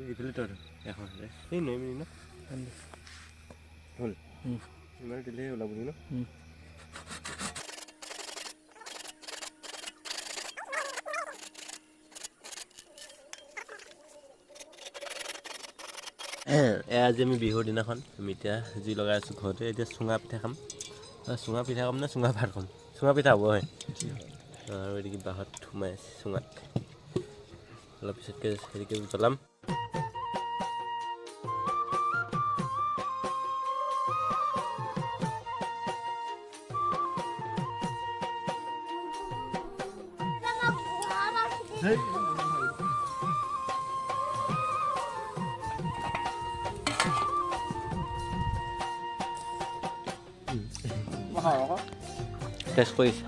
এইফালে তই এখন এই নৈ মিনি ন হ'ল ইমান দিলেহে ওলাব ন আজি আমি বিহুৰ দিনাখন আমি এতিয়া জুই লগাই আছোঁ ঘৰতে এতিয়া চুঙা পিঠা খাম নে চুঙা ভাত খাম চুঙা পিঠা হ'ব হয় আৰু এদিকে বাঁহত সোমাই আছে চুঙাত অলপ পিছতকৈ হেৰিকৈ জ্বলাম টেষ্ট কৰিছে